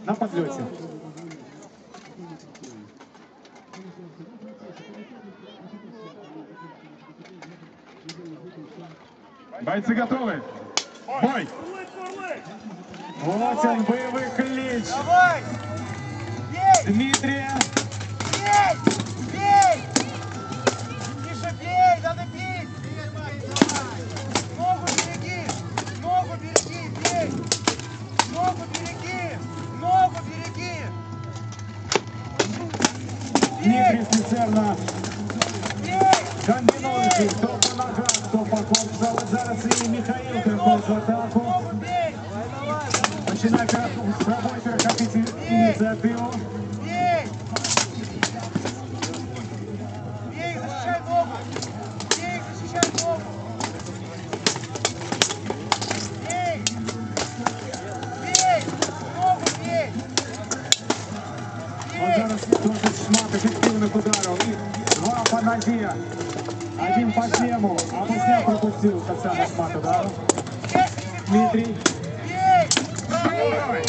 На подлете. Бойцы готовы? Бой! Вот он, боевой клич. Давай! Бей! Дмитрия. Бей! Бей! Миша, бей! Надо бить! Ногу береги! Ногу береги! Бей! Ногу береги! Ногу береги! Дмитрий Бей! специально Бей! комбінуючи, хто по ногах, хто по корпусу. Зараз і Михаил приходить в атаку. Ногу бей! Починає з собою перехопити ініціативу. Бей! Бей, защищай ногу! Бей, защищай ногу! Бей! Бей! Ногу бей! От зараз досить шмат ефективних ударів. І два по ноге. Один по шлему. А после пропустил так само шмат ударів. Дмитрий. Бей! Давай!